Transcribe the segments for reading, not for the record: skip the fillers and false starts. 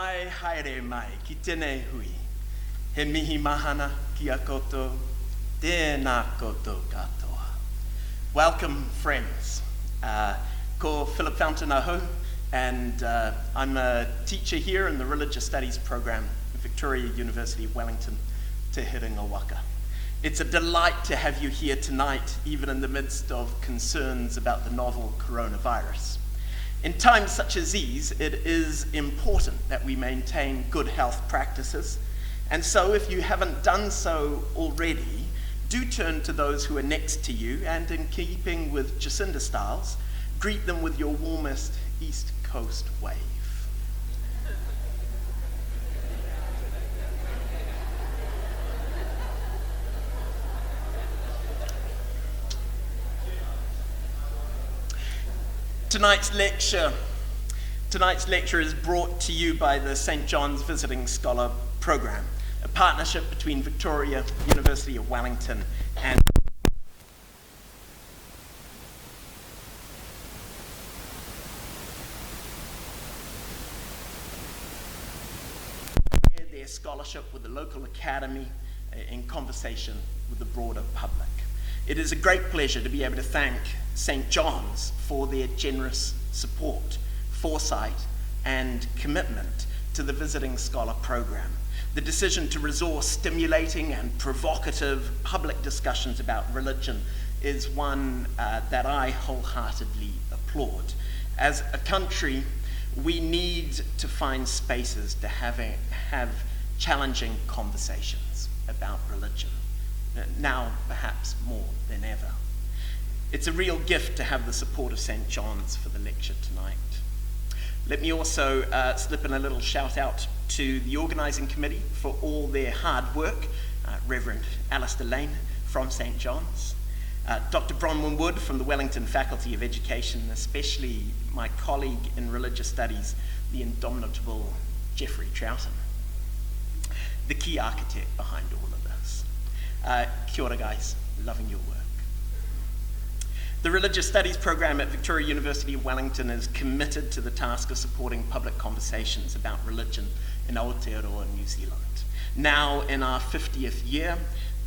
Mai haere mai ki tēnei hui. He mihi mahana ki a koutou, tēnā koutou katoa. Welcome, friends. Ko Philip Fountain aho, and I'm a teacher here in the Religious Studies program at Victoria University of Wellington, Te Hiringa Waka. It's a delight to have you here tonight, even in the midst of concerns about the novel coronavirus. In times such as these, it is important that we maintain good health practices. And so if you haven't done so already, do turn to those who are next to you and, in keeping with Jacinda Styles, greet them with your warmest East Coast wave. Tonight's lecture is brought to you by the St. John's Visiting Scholar Program, a partnership between Victoria University of Wellington and their scholarship with the local academy in conversation with the broader public. It is a great pleasure to be able to thank St. John's for their generous support, foresight, and commitment to the Visiting Scholar Program. The decision to resource stimulating and provocative public discussions about religion is one that I wholeheartedly applaud. As a country, we need to find spaces to have challenging conversations about religion, now perhaps more than ever. It's a real gift to have the support of St. John's for the lecture tonight. Let me also slip in a little shout out to the organising committee for all their hard work, Reverend Alistair Lane from St. John's, Dr. Bronwyn Wood from the Wellington Faculty of Education, especially my colleague in Religious Studies, the indomitable Geoffrey Troughton, the key architect behind all of this. Kia ora guys, loving your work. The Religious Studies program at Victoria University of Wellington is committed to the task of supporting public conversations about religion in Aotearoa, New Zealand. Now in our 50th year,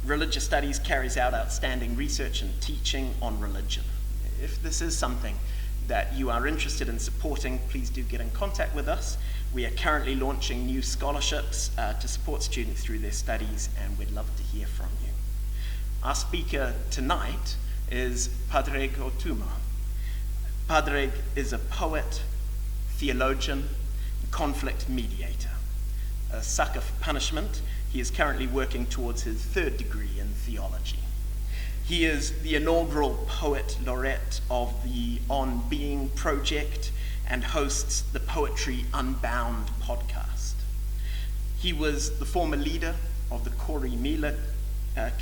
Religious Studies carries out outstanding research and teaching on religion. If this is something that you are interested in supporting, please do get in contact with us. We are currently launching new scholarships to support students through their studies, and we'd love to hear from you. Our speaker tonight is Pádraig o Tuama. Pádraig is a poet, theologian, conflict mediator. A sucker for punishment, he is currently working towards his third degree in theology. He is the inaugural poet laureate of the On Being project and hosts the Poetry Unbound podcast. He was the former leader of the Corrymeela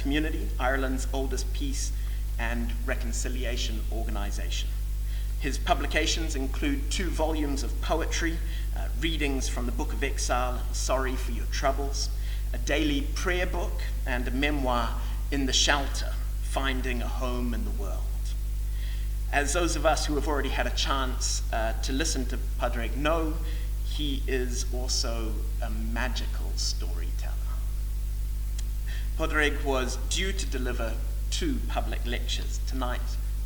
community, Ireland's oldest peace and reconciliation organization. His publications include 2 volumes of poetry, readings from the Book of Exile and Sorry for Your Troubles, a daily prayer book, and a memoir, In the Shelter, Finding a Home in the World. As those of us who have already had a chance to listen to Pádraig know, he is also a magical storyteller. Pádraig was due to deliver 2 public lectures tonight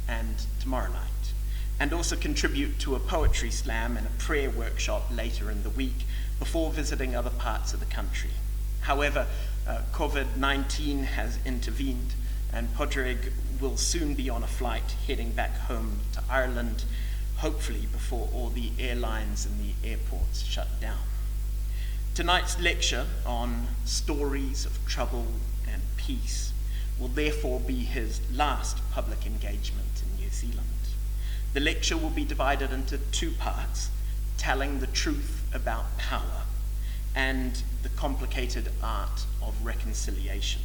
and tomorrow night, and also contribute to a poetry slam and a prayer workshop later in the week before visiting other parts of the country. However, COVID-19 has intervened, and Pádraig will soon be on a flight heading back home to Ireland, hopefully before all the airlines and the airports shut down. Tonight's lecture on stories of trouble and peace will therefore be his last public engagement in New Zealand. The lecture will be divided into 2 parts, telling the truth about power and the complicated art of reconciliation.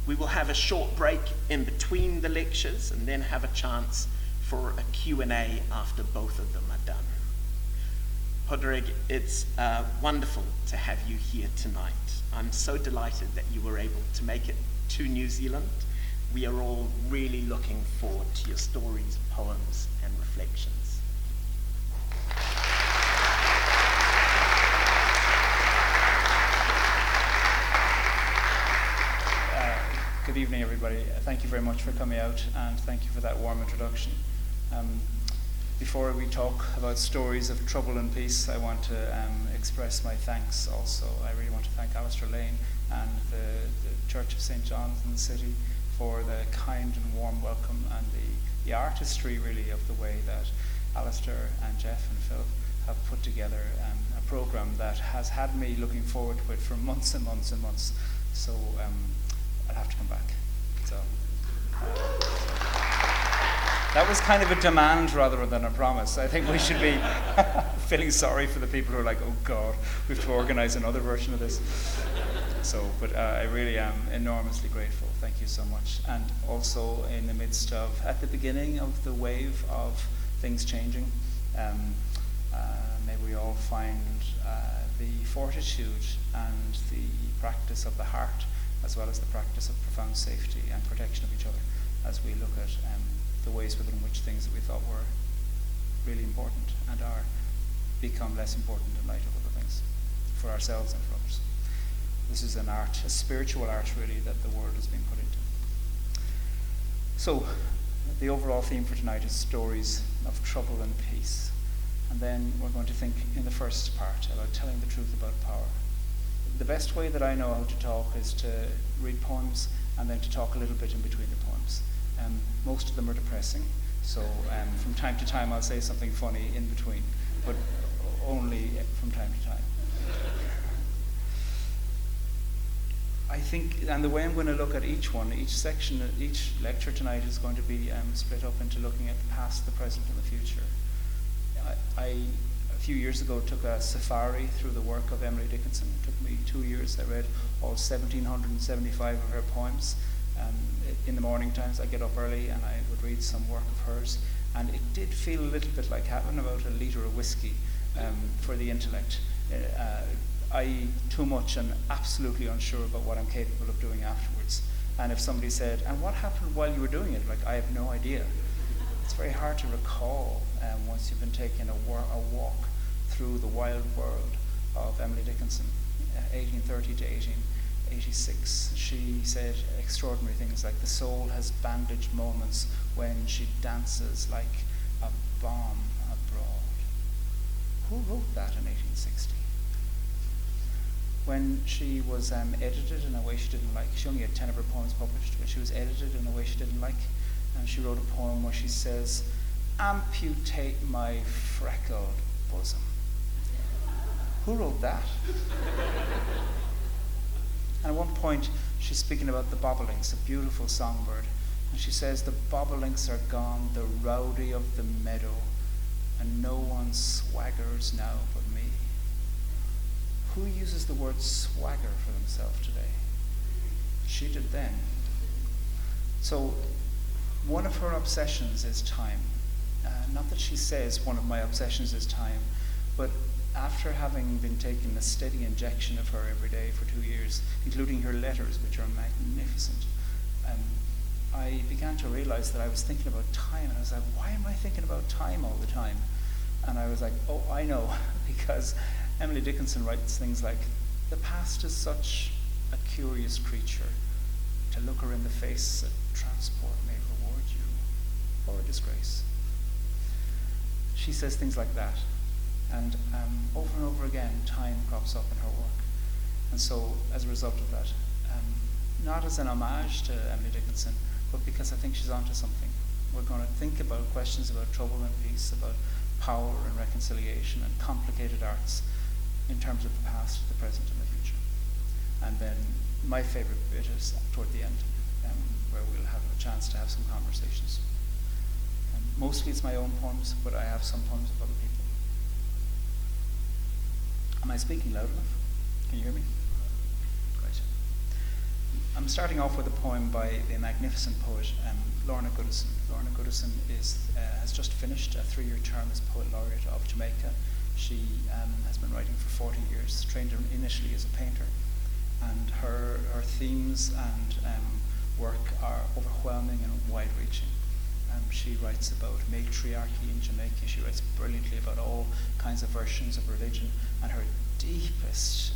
We will have a short break in between the lectures and then have a chance for a Q&A after both of them are done. Pádraig, it's wonderful to have you here tonight. I'm so delighted that you were able to make it to New Zealand. We are all really looking forward to your stories, poems, and reflections. Good evening, everybody. Thank you very much for coming out, and thank you for that warm introduction. Before we talk about stories of trouble and peace, I want to express my thanks also. I really want to thank Alistair Lane and the Church of St. John's in the city for the kind and warm welcome and the artistry, really, of the way that Alistair and Jeff and Phil have put together a program that has had me looking forward to it for months and months and months. So I'll have to come back. So that was kind of a demand rather than a promise. I think we should be feeling sorry for the people who are like, oh God, we have to organize another version of this. But I really am enormously grateful. Thank you so much. And also in the midst of, at the beginning of the wave of things changing, may we all find the fortitude and the practice of the heart, as well as the practice of profound safety and protection of each other, as we look at the ways within which things that we thought were really important and are become less important in light of other things, for ourselves and for others. This is an art, a spiritual art really, that the world has been put into. So, the overall theme for tonight is stories of trouble and peace. And then we're going to think in the first part about telling the truth about power. The best way that I know how to talk is to read poems and then to talk a little bit in between the poems. Most of them are depressing, so from time to time I'll say something funny in between, but only from time to time. I think, and the way I'm going to look at each one, each section, each lecture tonight is going to be split up into looking at the past, the present, and the future. I a few years ago took a safari through the work of Emily Dickinson. It took me 2 years. I read all 1,775 of her poems. In the morning times I'd get up early and I would read some work of hers, and it did feel a little bit like having about a litre of whiskey for the intellect. I eat too much and absolutely unsure about what I'm capable of doing afterwards. And if somebody said, and what happened while you were doing it? Like, I have no idea. It's very hard to recall once you've been taking a walk through the wild world of Emily Dickinson, 1830 to 1886. She said extraordinary things like, the soul has bandaged moments when she dances like a bomb abroad. Who wrote that in 1860? When she was edited in a way she didn't like, she only had 10 of her poems published, but she was edited in a way she didn't like, and she wrote a poem where she says, amputate my freckled bosom. Who wrote that? And at one point, she's speaking about the bobolinks, a beautiful songbird, and she says, the bobolinks are gone, the rowdy of the meadow, and no one swaggers now but me. Who uses the word swagger for themselves today? She did then. So one of her obsessions is time. Not that she says one of my obsessions is time, but after having been taking a steady injection of her every day for 2 years, including her letters, which are magnificent, I began to realize that I was thinking about time, and I was like, why am I thinking about time all the time? And I was like, oh, I know, because Emily Dickinson writes things like, the past is such a curious creature. To look her in the face at transport may reward you, or a disgrace. She says things like that. And over and over again, time crops up in her work. And so, as a result of that, not as an homage to Emily Dickinson, but because I think she's onto something. We're going to think about questions about trouble and peace, about power and reconciliation and complicated arts in terms of the past, the present, and the future. And then my favorite bit is toward the end, where we'll have a chance to have some conversations. Mostly it's my own poems, but I have some poems of other people. Am I speaking loud enough? Can you hear me? Great. I'm starting off with a poem by the magnificent poet Lorna Goodison. Lorna Goodison has just finished a 3-year term as Poet Laureate of Jamaica. She has been writing for 40 years, trained initially as a painter, and her themes and work are overwhelming and wide-reaching. She writes about matriarchy in Jamaica. She writes brilliantly about all kinds of versions of religion, and her deepest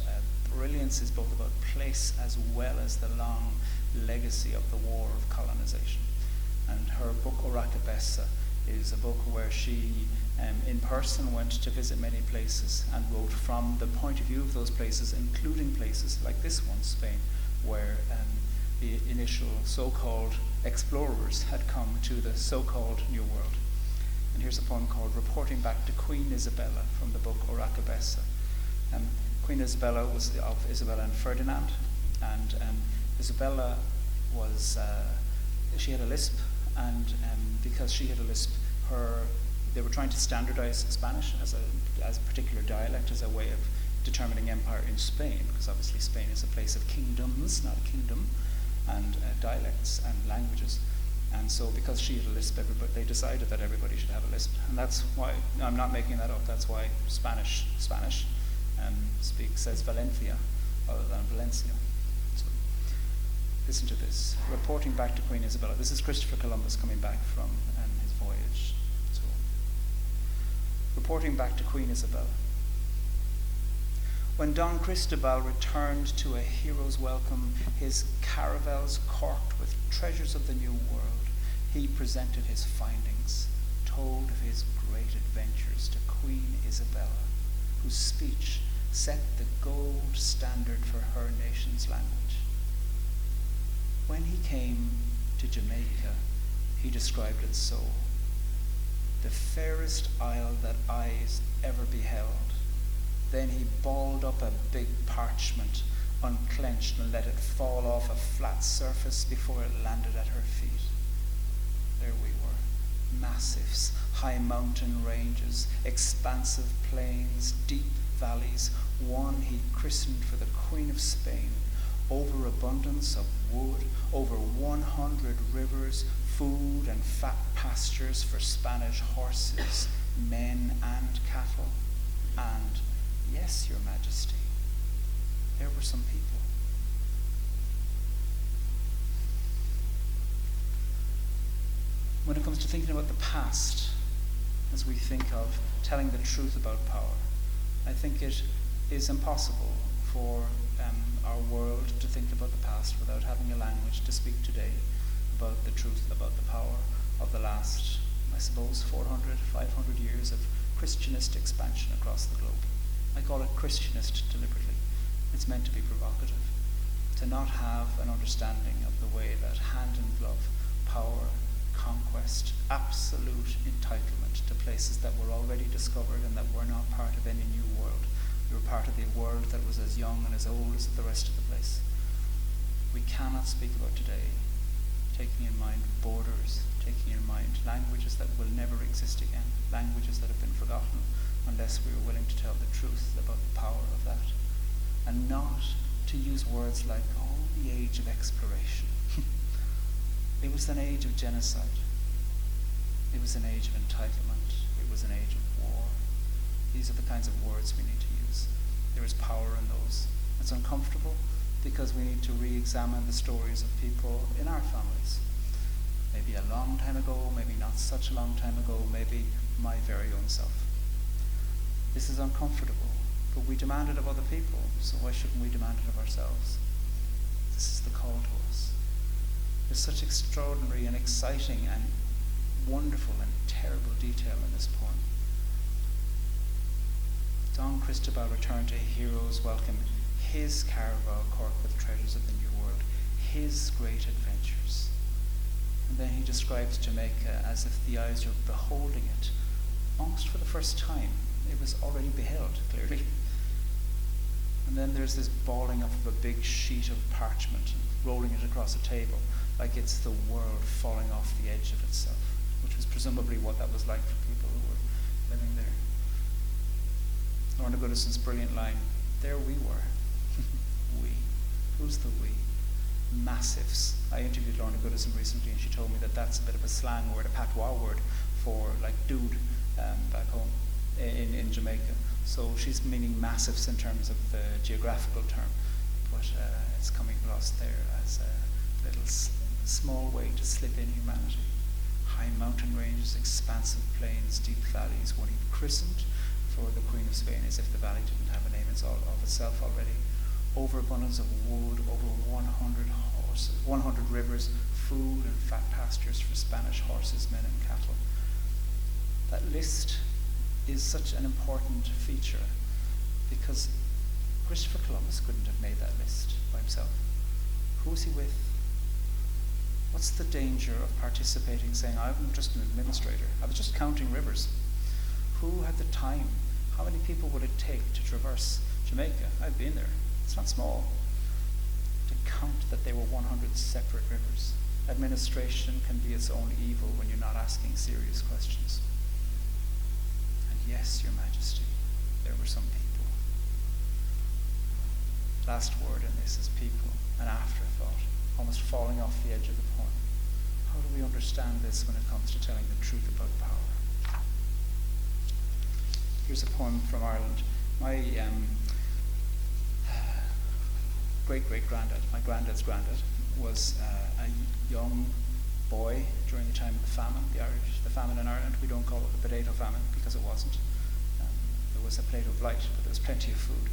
brilliance is both about place as well as the long legacy of the war of colonization. And her book, Orakabessa, is a book where she, in person, went to visit many places and wrote from the point of view of those places, including places like this one, Spain, where the initial so-called explorers had come to the so-called New World. And here's a poem called Reporting Back to Queen Isabella from the book Orakabessa. Queen Isabella was of Isabella and Ferdinand, and Isabella was, she had a lisp, and because she had a lisp, they were trying to standardize Spanish as a particular dialect, as a way of determining empire in Spain, because obviously Spain is a place of kingdoms, not a kingdom, and dialects and languages. And so because she had a lisp, they decided that everybody should have a lisp. And that's why, I'm not making that up, that's why Spanish says Valencia rather than Valencia. So listen to this. Reporting back to Queen Isabella. This is Christopher Columbus coming back from his voyage. So, reporting back to Queen Isabella. When Don Cristobal returned to a hero's welcome, his caravels corked with treasures of the New World, he presented his findings, told of his great adventures to Queen Isabella, whose speech set the gold standard for her nation's language. When he came to Jamaica, he described it so: the fairest isle that eyes ever beheld. Then he balled up a big parchment, unclenched, and let it fall off a flat surface before it landed at her feet. There we were, massives, high mountain ranges, expansive plains, deep valleys, one he christened for the Queen of Spain, overabundance of wood, over 100 rivers, food and fat pastures for Spanish horses, men and cattle, and, yes, Your Majesty, there were some people. When it comes to thinking about the past, as we think of telling the truth about power, I think it is impossible for our world to think about the past without having a language to speak today about the truth about the power of the last, I suppose, 400, 500 years of Christianist expansion across the globe. I call it Christianist deliberately. It's meant to be provocative, to not have an understanding of the way that hand in glove, power, conquest, absolute entitlement to places that were already discovered and that were not part of any new world. We were part of the world that was as young and as old as the rest of the place. We cannot speak about today, taking in mind borders, taking in mind languages that will never exist again, languages that have been forgotten, unless we were willing to tell the truth about the power of that. And not to use words like, oh, the age of exploration. It was an age of genocide. It was an age of entitlement. It was an age of war. These are the kinds of words we need to use. There is power in those. It's uncomfortable because we need to re-examine the stories of people in our families. Maybe a long time ago, maybe not such a long time ago, maybe my very own self. This is uncomfortable, but we demand it of other people, so why shouldn't we demand it of ourselves? This is the call to us. There's such extraordinary and exciting and wonderful and terrible detail in this poem. Don Cristobal returned to a hero's welcome, his caravel corked with treasures of the New World, his great adventures. And then he describes Jamaica as if the eyes were beholding it, almost for the first time. It was already beheld, clearly. And then there's this balling up of a big sheet of parchment and rolling it across a table, like it's the world falling off the edge of itself, which was presumably what that was like for people who were living there. Lorna Goodison's brilliant line, there we were. We. Who's the we? Massives. I interviewed Lorna Goodison recently and she told me that that's a bit of a slang word, a patois word for like dude back home in Jamaica. So she's meaning massives in terms of the geographical term, but it's coming across there as a little small way to slip in humanity. High mountain ranges, expansive plains, deep valleys, one he christened for the Queen of Spain, as if the valley didn't have a name of itself already. Overabundance of wood, over 100 horses, 100 rivers, food and fat pastures for Spanish horses, men and cattle. That list is such an important feature because Christopher Columbus couldn't have made that list by himself. Who was he with? What's the danger of participating, saying, I'm just an administrator, I was just counting rivers? Who had the time? How many people would it take to traverse Jamaica? I've been there. It's not small. To count that there were 100 separate rivers. Administration can be its own evil when you're not asking serious questions. And yes, Your Majesty, there were some people. Last word in this is people, an afterthought, almost falling off the edge of the poem. How do we understand this when it comes to telling the truth about power? Here's a poem from Ireland. My great-great-granddad, my granddad's granddad, was a young boy during the time of the famine, the famine in Ireland. We don't call it the potato famine because it wasn't. There was a plate of light, but there was plenty of food.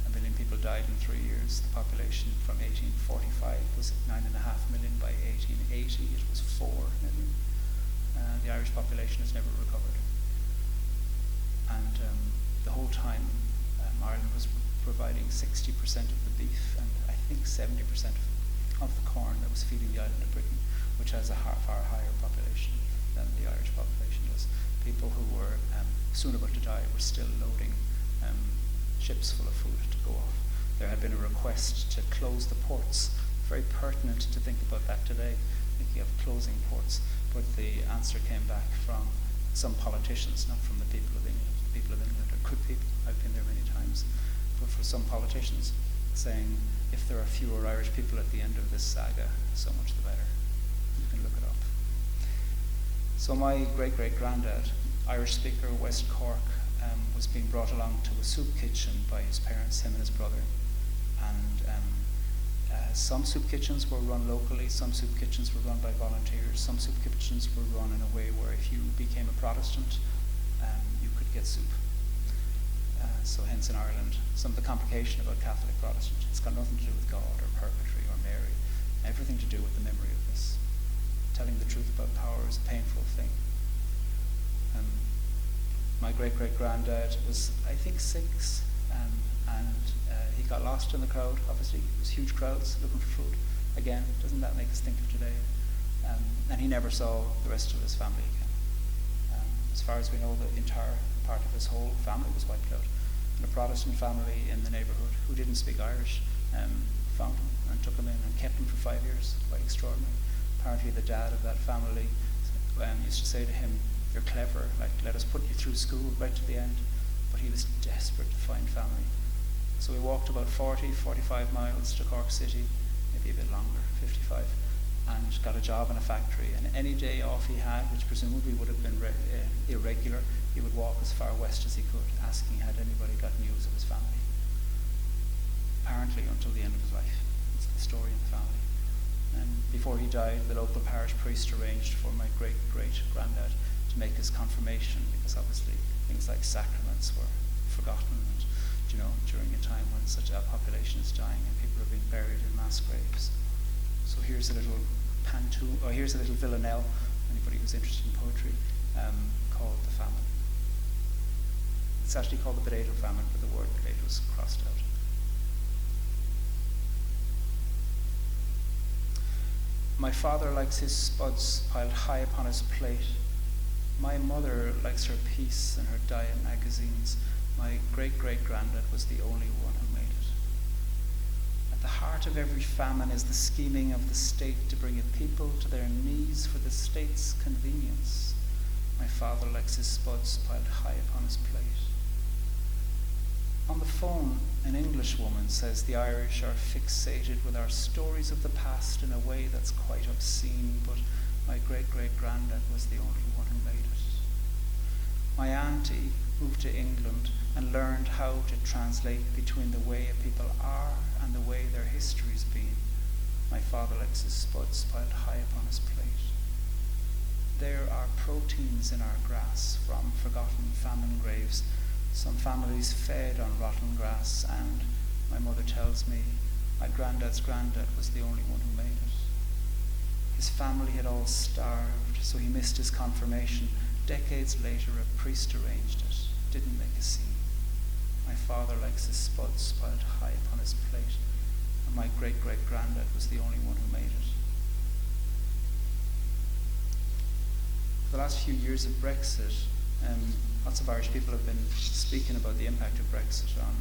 1 million people died in 3 years. The population from 1845 was 9.5 million. By 1880, it was 4 million. The Irish population has never recovered. And the whole time, Ireland was providing 60% of the beef and I think 70% of the corn that was feeding the island of Britain, which has a far higher population than the Irish population does. People who were soon about to die were still loading ships full of food to go off. There had been a request to close the ports. Very pertinent to think about that today, thinking of closing ports. But the answer came back from some politicians, not from the people of England. The people of England are good people. I've been there many times. But for some politicians, saying if there are fewer Irish people at the end of this saga, so much the better. You can look it up. So my great-great-granddad, Irish speaker, West Cork, was being brought along to a soup kitchen by his parents, him and his brother. And some soup kitchens were run locally, some soup kitchens were run by volunteers, some soup kitchens were run in a way where if you became a Protestant, you could get soup. So hence in Ireland, some of the complication about Catholic Protestant, it's got nothing to do with God or purgatory or Mary, everything to do with the memory of this. Telling the truth about power is a painful thing. My great-great-granddad was, I think, 6, and he got lost in the crowd, obviously. It was huge crowds looking for food. Again, doesn't that make us think of today? And he never saw the rest of his family again. As far as we know, the entire part of his whole family was wiped out. And a Protestant family in the neighbourhood who didn't speak Irish found him and took him in and kept him for 5 years. Quite extraordinary. Apparently the dad of that family used to say to him, "You're clever, like let us put you through school right to the end." But he was desperate to find family. So we walked about 45 miles to Cork City, maybe a bit longer, 55, and got a job in a factory. And any day off he had, which presumably would have been irregular, he would walk as far west as he could, asking had anybody got news of his family. Apparently until the end of his life. It's the story in the family. And before he died, the local parish priest arranged for my great-great-granddad to make his confirmation, because obviously things like sacraments were forgotten, and during a time when such a population is dying and people are being buried in mass graves. So here's a little here's a little villanelle, anybody who's interested in poetry, called The Famine. It's actually called the potato famine, but the word potato is crossed out. My father likes his spuds piled high upon his plate. My mother likes her peace and her diet magazines. My great-great-granddad was the only one who made it. At the heart of every famine is the scheming of the state to bring a people to their knees for the state's convenience. My father likes his spuds piled high upon his plate. On the phone, an Englishwoman says the Irish are fixated with our stories of the past in a way that's quite obscene, but my great-great-granddad was the only one who made it. My auntie moved to England and learned how to translate between the way a people are and the way their history's been. My father likes his spuds piled high upon his plate. There are proteins in our grass from forgotten famine graves. Some families fed on rotten grass, and my mother tells me My granddad's granddad was the only one who made it. His family had all starved, so he missed his confirmation. Decades later, a priest arranged it. Didn't make a scene. My father likes his spuds piled high upon his plate, and my great-great-granddad was the only one who made it. For the last few years of Brexit, lots of Irish people have been speaking about the impact of Brexit on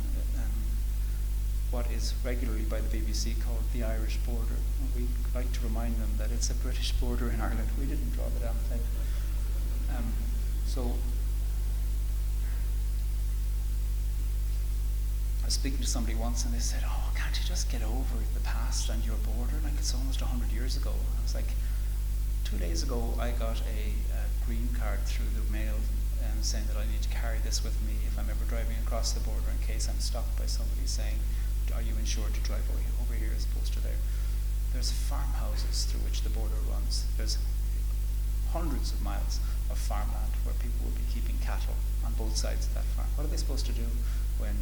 what is regularly by the BBC called the Irish border. And we like to remind them that it's a British border in Ireland. We didn't draw the damn thing. So I was speaking to somebody once and they said, "Oh, can't you just get over the past and your border? Like it's almost 100 years ago." I was like, 2 days ago I got a green card through the mail saying that I need to carry this with me if I'm ever driving across the border in case I'm stopped by somebody saying, "Are you insured to drive over here as opposed to there?" There's farmhouses through which the border runs. There's hundreds of miles of farmland where people will be keeping cattle on both sides of that farm. What are they supposed to do when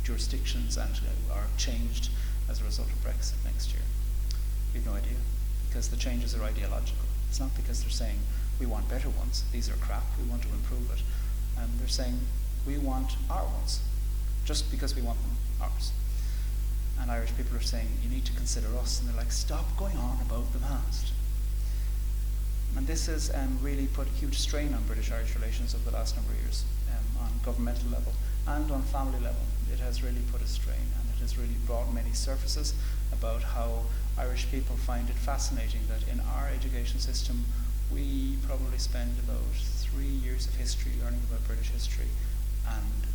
jurisdictions are changed as a result of Brexit next year? We have no idea, because the changes are ideological. It's not because they're saying, "We want better ones, these are crap, we want to improve it." They're saying, "We want our ones," just because we want them ours. And Irish people are saying, "You need to consider us," and they're like, "Stop going on about the past." And this has really put a huge strain on British-Irish relations over the last number of years, on governmental level and on family level. It has really put a strain, and it has really brought many surfaces about how Irish people find it fascinating that in our education system we probably spend about 3 years of history learning about British history, and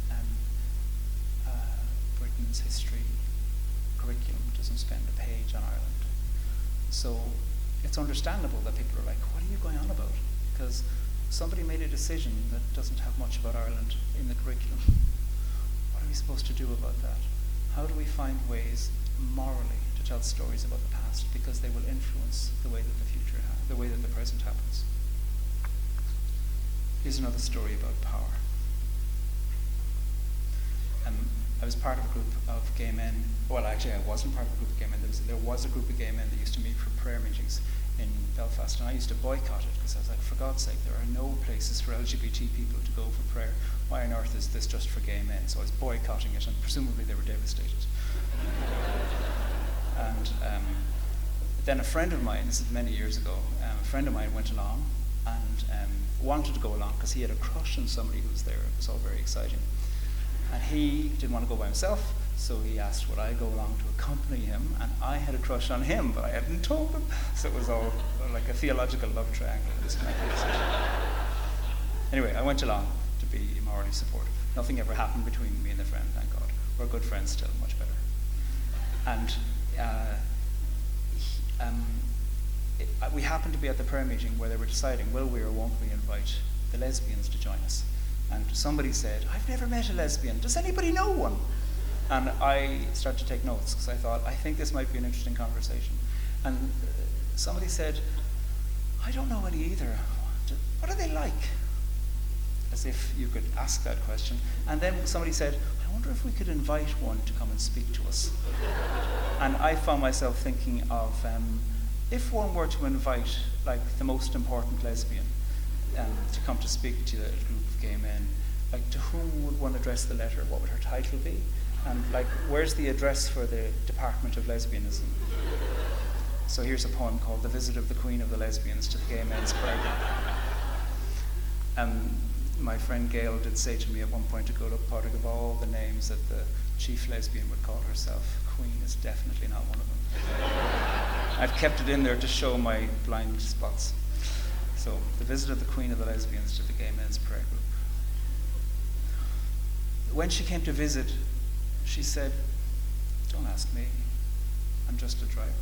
Britain's history curriculum doesn't spend a page on Ireland. So it's understandable that people are like, "What are you going on about?" Because somebody made a decision that doesn't have much about Ireland in the curriculum. What are we supposed to do about that? How do we find ways morally to tell stories about the past, because they will influence the way that the way that the present happens? Here's another story about power. I was part of a group of gay men. Well, actually, I wasn't part of a group of gay men. There was a group of gay men that used to meet for prayer meetings in Belfast, and I used to boycott it because I was like, for God's sake, there are no places for LGBT people to go for prayer. Why on earth is this just for gay men? So I was boycotting it, and presumably they were devastated. And then a friend of mine, this is many years ago, a friend of mine went along and wanted to go along because he had a crush on somebody who was there. It was all very exciting. And he didn't want to go by himself, so he asked would I go along to accompany him, and I had a crush on him, but I hadn't told him. So it was all like a theological love triangle. Anyway, I went along to be morally supportive. Nothing ever happened between me and the friend, thank God. We're good friends still, much better. And we happened to be at the prayer meeting where they were deciding, will we or won't we invite the lesbians to join us? And somebody said, "I've never met a lesbian. Does anybody know one?" And I started to take notes because I thought, I think this might be an interesting conversation. And somebody said, "I don't know any either. What are they like?" As if you could ask that question. And then somebody said, "I wonder if we could invite one to come and speak to us." And I found myself thinking of, if one were to invite like the most important lesbian to come to speak to a group of gay men, like to whom would one address the letter? What would her title be? And like, where's the address for the Department of Lesbianism? So here's a poem called "The Visit of the Queen of the Lesbians to the Gay Men's Prayer Group." My friend Gail did say to me at one point to go, "Look, Pádraig, of all the names that the chief lesbian would call herself, Queen is definitely not one of them." I've kept it in there to show my blind spots. So, "The Visit of the Queen of the Lesbians to the Gay Men's Prayer Group." When she came to visit, she said, "Don't ask me, I'm just a driver."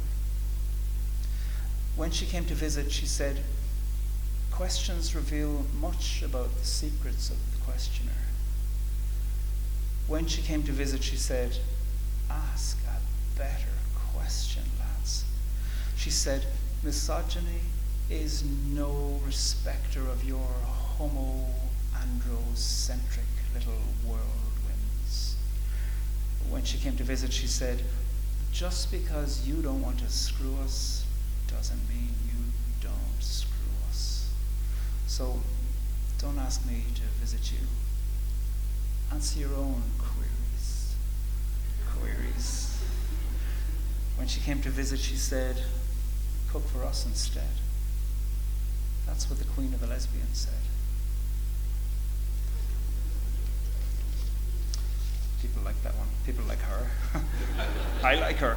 When she came to visit, she said, "Questions reveal much about the secrets of the questioner." When she came to visit, she said, "Ask a better question, lads." She said, "Misogyny is no respecter of your homo-androcentric little whirlwinds." When she came to visit, she said, just because you don't want to screw us doesn't mean you don't screw us. So don't ask me to visit you. Answer your own queries. When she came to visit, she said, cook for us instead. That's what the Queen of the Lesbians said. People like that one. People like her. I like her.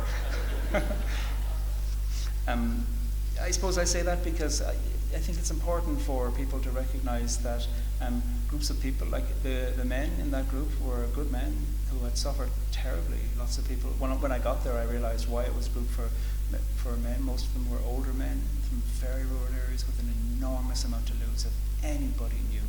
I suppose I say that because I think it's important for people to recognize that groups of people, like the men in that group were good men who had suffered terribly. Lots of people, when I got there, I realized why it was a group for men. Most of them were older men from very rural areas with an enormous amount to lose. If anybody knew,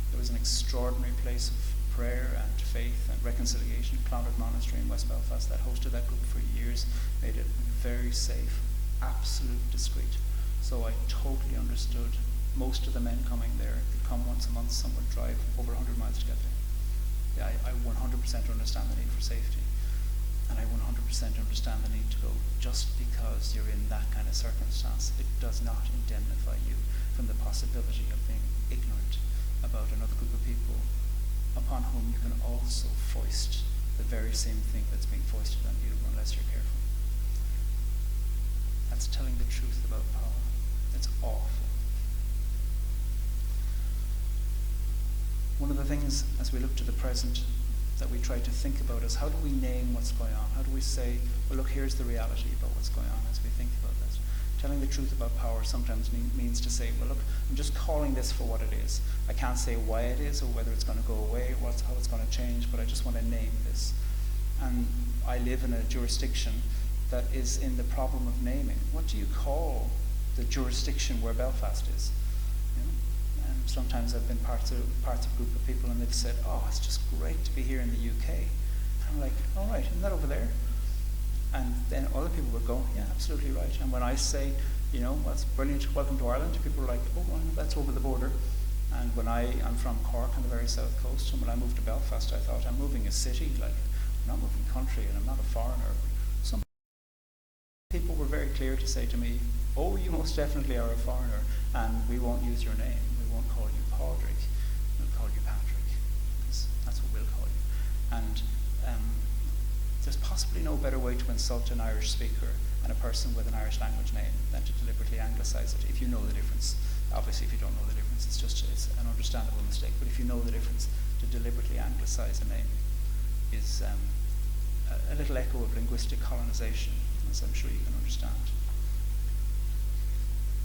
there was an extraordinary place of prayer and faith and reconciliation, Clonard Monastery in West Belfast, that hosted that group for years, made it very safe, absolutely discreet. So I totally understood most of the men coming there. They'd come once a month, some would drive over 100 miles to get there. Yeah, I 100% understand the need for safety. And I 100% understand the need to go. Just because you're in that kind of circumstance, it does not indemnify you from the possibility of being ignorant about another group of people upon whom you can also foist the very same thing that's being foisted on you unless you're careful. That's telling the truth about power. It's awful. One of the things as we look to the present that we try to think about is how do we name what's going on? How do we say, well, look, here's the reality about what's going on as we think about this. Telling the truth about power sometimes means to say, well, look, I'm just calling this for what it is. I can't say why it is or whether it's going to go away or how it's going to change, but I just want to name this. And I live in a jurisdiction that is in the problem of naming. What do you call the jurisdiction where Belfast is? You know? And sometimes I've been parts of a group of people and they've said, oh, it's just great to be here in the UK. And I'm like, all right, isn't that over there? And then other people would go, yeah, absolutely right. And when I say, you know, well, it's brilliant, welcome to Ireland, people are like, oh, well, that's over the border. And when I'm from Cork on the very south coast, and when I moved to Belfast, I thought, I'm moving a city, like, I'm not moving country, and I'm not a foreigner. Some people were very clear to say to me, oh, you most definitely are a foreigner, and we won't use your name. We won't call you Pádraig, we'll call you Pádraig, because that's what we'll call you. And there's possibly no better way to insult an Irish speaker and a person with an Irish language name than to deliberately anglicize it, if you know the difference. Obviously, if you don't know the difference, it's an understandable mistake. But if you know the difference, to deliberately anglicize a name is a little echo of linguistic colonization, as I'm sure you can understand.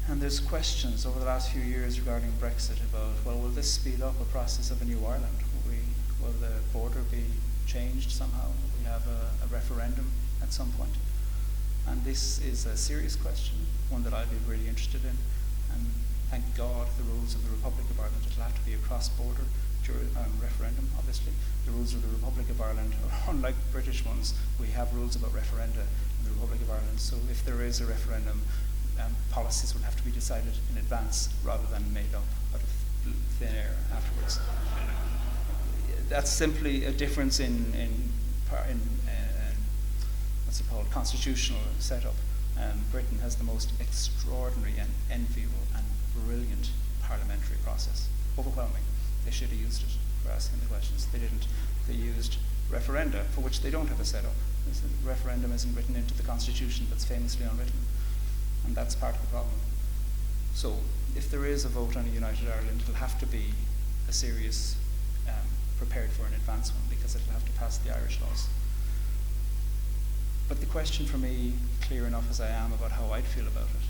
And there's questions over the last few years regarding Brexit about, well, will this speed up a process of a new Ireland? Will the border be changed somehow? Will we have a referendum at some point? And this is a serious question, one that I'd be really interested in. And thank God the rules of the Republic of Ireland, it'll have to be a cross-border referendum, obviously. The rules of the Republic of Ireland are unlike British ones. We have rules about referenda in the Republic of Ireland, so if there is a referendum, policies will have to be decided in advance rather than made up out of thin air afterwards. That's simply a difference in what's it called, constitutional setup. Britain has the most extraordinary and enviable and brilliant parliamentary process. Overwhelming. They should have used it for asking the questions. They didn't. They used referenda, for which they don't have a setup. The referendum isn't written into the constitution, that's famously unwritten. And that's part of the problem. So if there is a vote on a united Ireland, it'll have to be a serious, prepared for an advance one, because it'll have to pass the Irish laws. But the question for me, clear enough as I am about how I'd feel about it,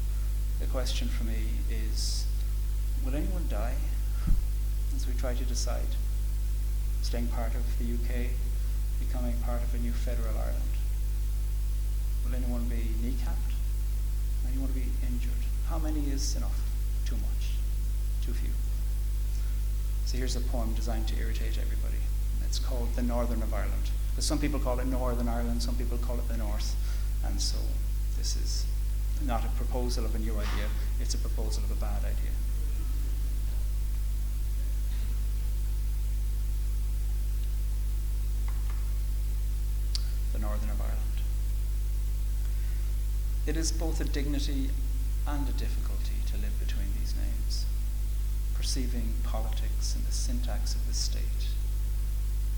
the question for me is, will anyone die as we try to decide staying part of the UK, becoming part of a new federal Ireland? Will anyone be kneecapped? Will anyone be injured? How many is enough? Too much? Too few? So here's a poem designed to irritate everybody. It's called The Northern of Ireland. Because some people call it Northern Ireland, some people call it the North. And so this is not a proposal of a new idea, it's a proposal of a bad idea. The Northern of Ireland. It is both a dignity and a difficulty to live between these names, perceiving politics in the syntax of the state.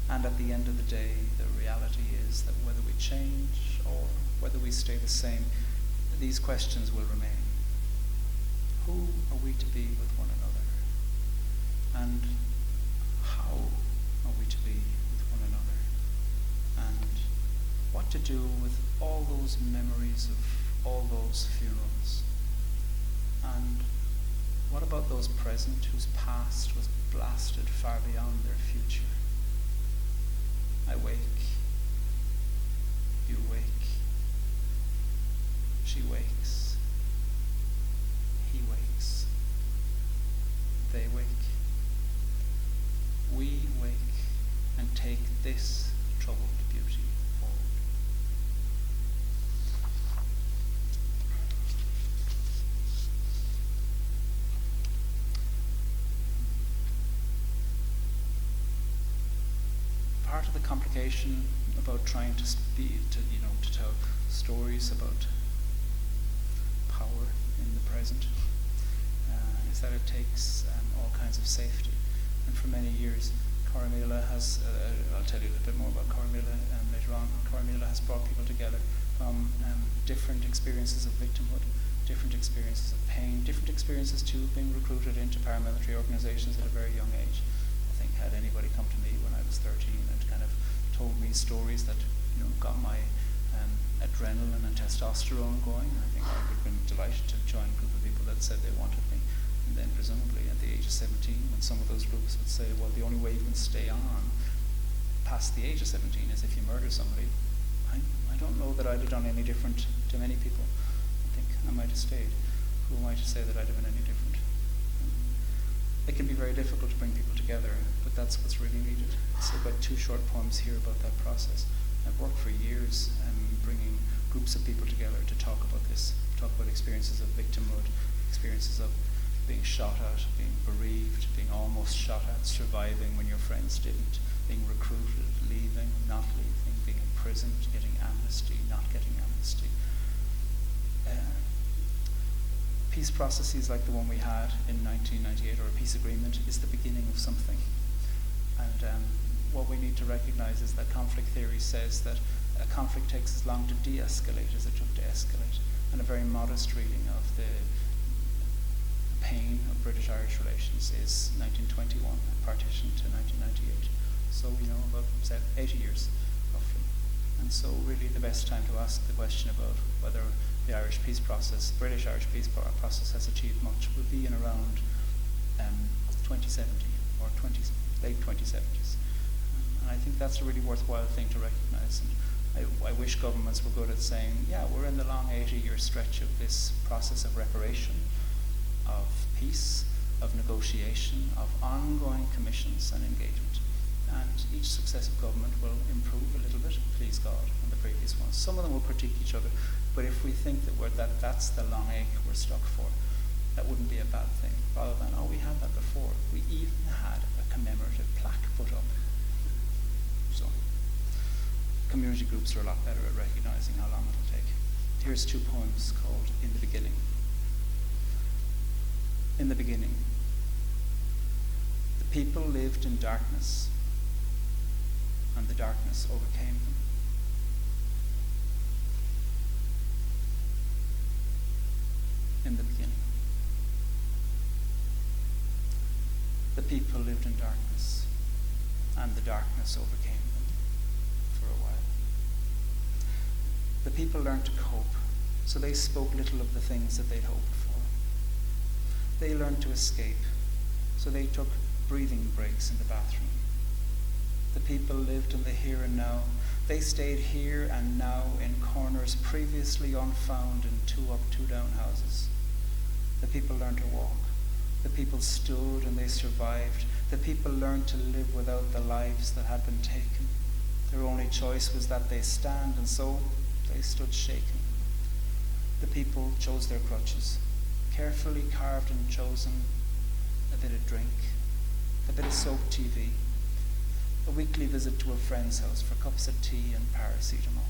And at the end of the day, the reality is that whether we change or whether we stay the same, these questions will remain. Who are we to be with one another? And how are we to be with one another? And what to do with all those memories of all those funerals? And what about those present whose past was blasted far beyond their future? I wake, you wake, she wakes, he wakes, they wake, we wake and take this troubled beauty forward. Part of the complication about trying to tell stories about power in the present is that it takes all kinds of safety. And for many years, Corrymeela has, I'll tell you a little bit more about Corrymeela later on. Corrymeela has brought people together from different experiences of victimhood, different experiences of pain, different experiences too of being recruited into paramilitary organizations at a very young age. I think had anybody come to me when I was 13 and kind of told me stories that got my adrenaline and testosterone going, I think I would have been delighted to join a group of people that said they wanted me. And then presumably at the age of 17, when some of those groups would say, well, the only way you can stay on past the age of 17 is if you murder somebody, I don't know that I'd have done any different to many people. I think I might have stayed. Who am I to say that I'd have been any different? It can be very difficult to bring people together, but that's what's really needed. So I've got 2 short poems here about that process. I've worked for years bringing groups of people together to talk about this, talk about experiences of victimhood, experiences of being shot at, being bereaved, being almost shot at, surviving when your friends didn't, being recruited, leaving, not leaving, being imprisoned, getting amnesty, not getting amnesty. Peace processes like the one we had in 1998, or a peace agreement, is the beginning of something. And what we need to recognize is that conflict theory says that a conflict takes as long to de-escalate as it took to escalate. And a very modest reading of the pain of British-Irish relations is 1921, partition to 1998. So, about 80 years, roughly. And so really the best time to ask the question about whether the Irish peace process, British-Irish peace process has achieved much would be in around 2070 or late 2070s. And I think that's a really worthwhile thing to recognize. And I wish governments were good at saying, yeah, we're in the long 80-year stretch of this process of reparation, of peace, of negotiation, of ongoing commissions and engagement. And each successive government will improve a little bit, please God, on the previous ones. Some of them will critique each other, but if we think that that's the long ache we're stuck for, that wouldn't be a bad thing. Rather than, we had that before. We even had a commemorative plaque put up. So, community groups are a lot better at recognizing how long it'll take. Here's 2 poems called In the Beginning. In the beginning, the people lived in darkness, and the darkness overcame them. In the beginning, the people lived in darkness, and the darkness overcame them for a while. The people learned to cope, so they spoke little of the things that they'd hoped for. They learned to escape, so they took breathing breaks in the bathroom. The people lived in the here and now. They stayed here and now in corners previously unfound in 2-up, 2-down houses. The people learned to walk. The people stood and they survived. The people learned to live without the lives that had been taken. Their only choice was that they stand, and so they stood shaken. The people chose their crutches, carefully carved and chosen a bit of drink, a bit of soap TV, a weekly visit to a friend's house for cups of tea and paracetamol.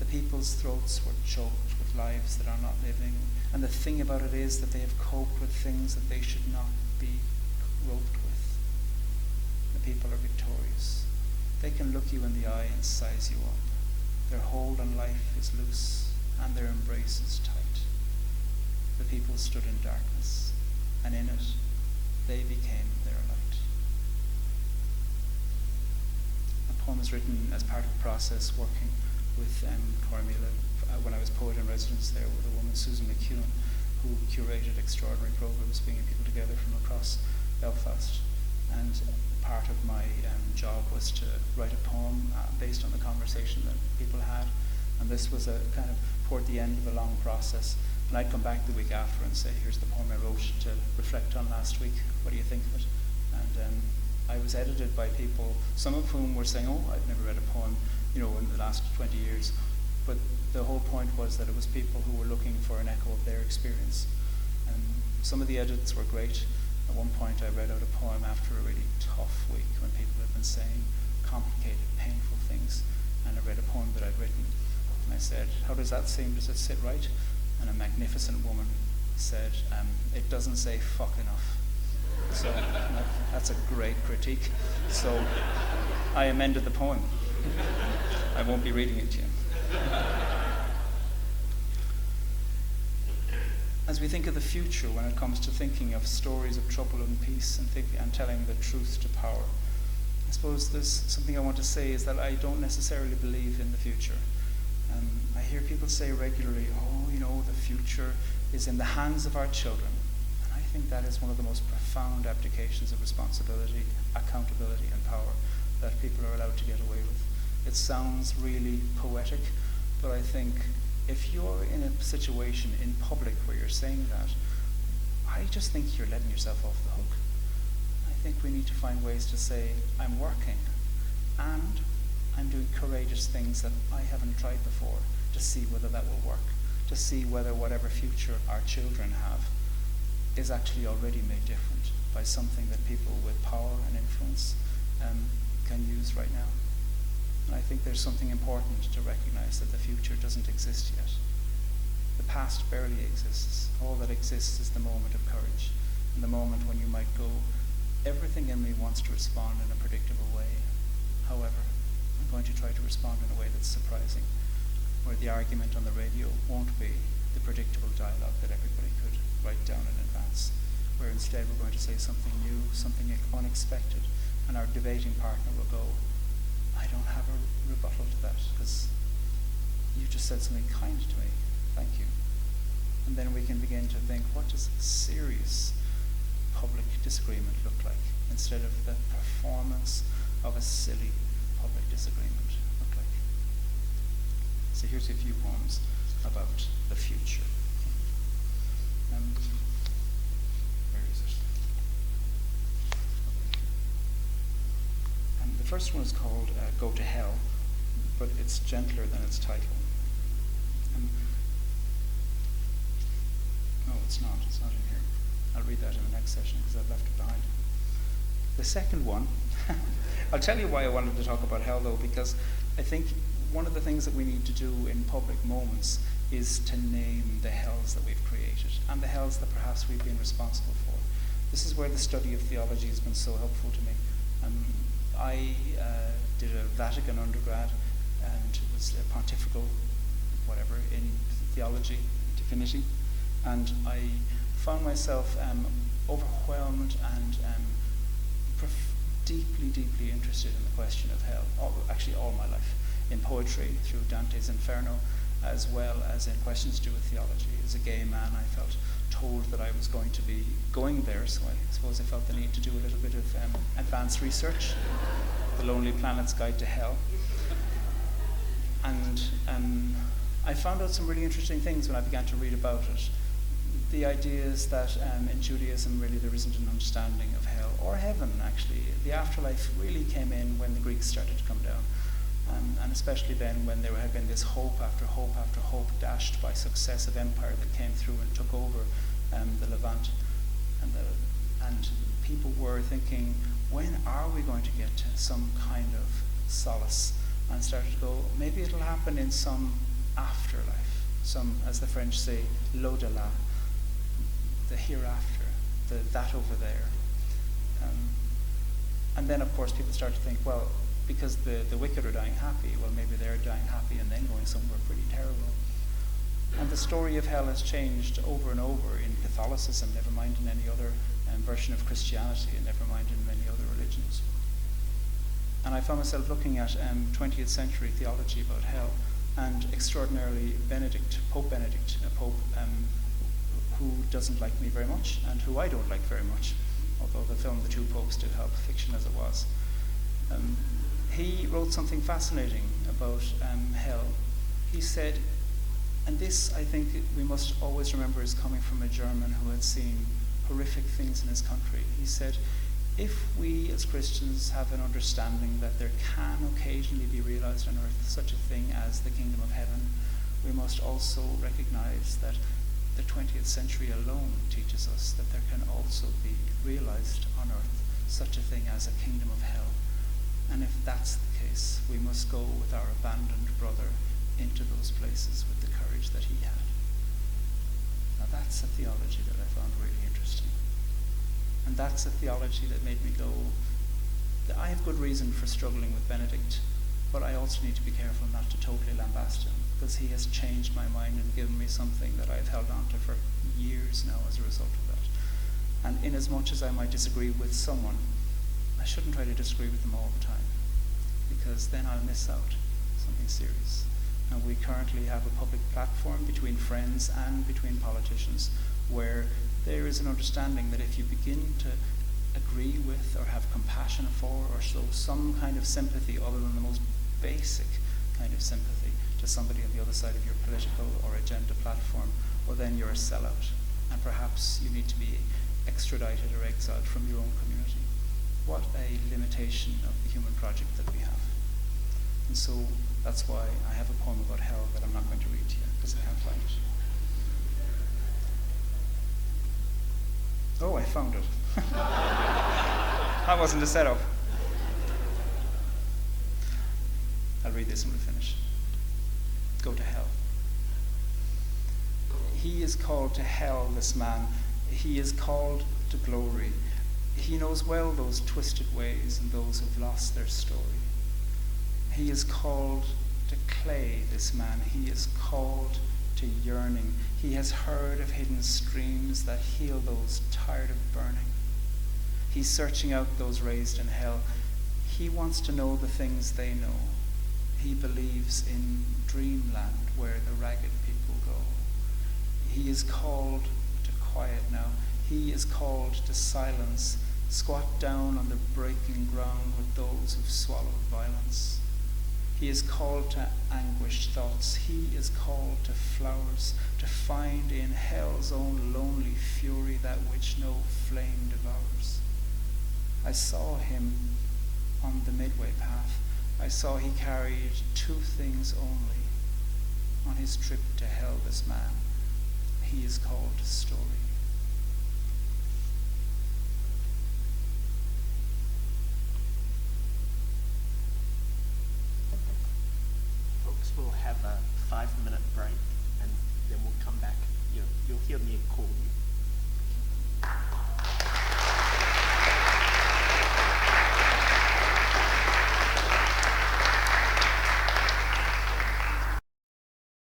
The people's throats were choked with lives that are not living. And the thing about it is that they have coped with things that they should not be roped with. The people are victorious. They can look you in the eye and size you up. Their hold on life is loose and their embrace is tight. The people stood in darkness, and in it they became their light. The poem is written as part of a process working with Corrymeela when I was poet in residence there with a woman, Susan McEwen, who curated extraordinary programs bringing people together from across Belfast. And part of my job was to write a poem based on the conversation that people had. And this was a kind of toward the end of a long process. And I'd come back the week after and say, here's the poem I wrote to reflect on last week. What do you think of it? And I was edited by people, some of whom were saying, oh, I've never read a poem, in the last 20 years. But the whole point was that it was people who were looking for an echo of their experience. And some of the edits were great. At one point I read out a poem after a really tough week when people had been saying complicated, painful things. And I read a poem that I'd written. And I said, how does that seem? Does it sit right? And a magnificent woman said, it doesn't say fuck enough. So that's a great critique. So I amended the poem. I won't be reading it to you. As we think of the future when it comes to thinking of stories of trouble and peace and telling the truth to power, I suppose there's something I want to say is that I don't necessarily believe in the future. I hear people say regularly, the future is in the hands of our children. And I think that is one of the most profound abdications of responsibility, accountability, and power that people are allowed to get away with. It sounds really poetic, but I think if you're in a situation in public where you're saying that, I just think you're letting yourself off the hook. I think we need to find ways to say, I'm working, and I'm doing courageous things that I haven't tried before to see whether that will work, to see whether whatever future our children have is actually already made different by something that people with power and influence can use right now. And I think there's something important to recognize that the future doesn't exist yet. The past barely exists. All that exists is the moment of courage, and the moment when you might go, everything in me wants to respond in a predictable way. However, I'm going to try to respond in a way that's surprising, where the argument on the radio won't be the predictable dialogue that everybody could write down in advance, where instead we're going to say something new, something unexpected, and our debating partner will go, I don't have a rebuttal to that, because you just said something kind to me. Thank you. And then we can begin to think, what does serious public disagreement look like, instead of the performance of a silly public disagreement look like? So here's a few poems about the future. Where is it? The first one is called Go to Hell, but it's gentler than its title. No, it's not. It's not in here. I'll read that in the next session because I've left it behind. The second one, I'll tell you why I wanted to talk about hell though, because I think one of the things that we need to do in public moments is to name the hells that we've created and the hells that perhaps we've been responsible for. This is where the study of theology has been so helpful to me. I did a Vatican undergrad, and it was a pontifical, whatever, in theology, divinity, and I found myself overwhelmed and deeply, deeply interested in the question of hell, actually all my life, in poetry, through Dante's Inferno, as well as in questions to do with theology. As a gay man, I felt told that I was going to be going there, so I suppose I felt the need to do a little bit of advanced research, The Lonely Planet's Guide to Hell. And I found out some really interesting things when I began to read about it. The idea is that in Judaism, really there isn't an understanding of hell, or heaven, actually. The afterlife really came in when the Greeks started to come down. And especially then when there had been this hope after hope after hope dashed by successive empire that came through and took over the Levant. And people were thinking, when are we going to get to some kind of solace? And started to go, maybe it'll happen in some afterlife. Some, as the French say, l'au-delà, the hereafter, that over there. And then, of course, people start to think, well, because the wicked are dying happy, well, maybe they're dying happy and then going somewhere pretty terrible. And the story of hell has changed over and over in Catholicism, never mind in any other version of Christianity, and never mind in many other religions. And I found myself looking at 20th century theology about hell, and extraordinarily Pope Benedict, a pope who doesn't like me very much, and who I don't like very much, although the film The Two Popes did help, fiction as it was. He wrote something fascinating about hell. He said, and this I think we must always remember is coming from a German who had seen horrific things in his country. He said, if we as Christians have an understanding that there can occasionally be realized on earth such a thing as the kingdom of heaven, we must also recognize that the 20th century alone teaches us that there can also be realized on earth such a thing as a kingdom of hell. And if that's the case, we must go with our abandoned brother into those places with the courage that he had. Now that's a theology that I found really interesting. And that's a theology that made me go, I have good reason for struggling with Benedict, but I also need to be careful not to totally lambast him, because he has changed my mind and given me something that I've held on to for years now as a result of that. And in as much as I might disagree with someone, I shouldn't try to disagree with them all the time, because then I'll miss out something serious. And we currently have a public platform between friends and between politicians where there is an understanding that if you begin to agree with or have compassion for or show some kind of sympathy other than the most basic kind of sympathy to somebody on the other side of your political or agenda platform, well then you're a sellout, and perhaps you need to be extradited or exiled from your own community. What a limitation of the human project that we have. And so that's why I have a poem about hell that I'm not going to read to you, because I can't find it. Oh, I found it. That wasn't a setup. I'll read this when we finish. Go to hell. He is called to hell, this man. He is called to glory. He knows well those twisted ways and those who've lost their story. He is called to clay, this man. He is called to yearning. He has heard of hidden streams that heal those tired of burning. He's searching out those raised in hell. He wants to know the things they know. He believes in dreamland where the ragged people go. He is called to quiet now. He is called to silence. Squat down on the breaking ground with those who've swallowed violence. He is called to anguished thoughts. He is called to flowers, to find in hell's own lonely fury that which no flame devours. I saw him on the midway path. I saw he carried two things only. On his trip to hell, this man, he is called story.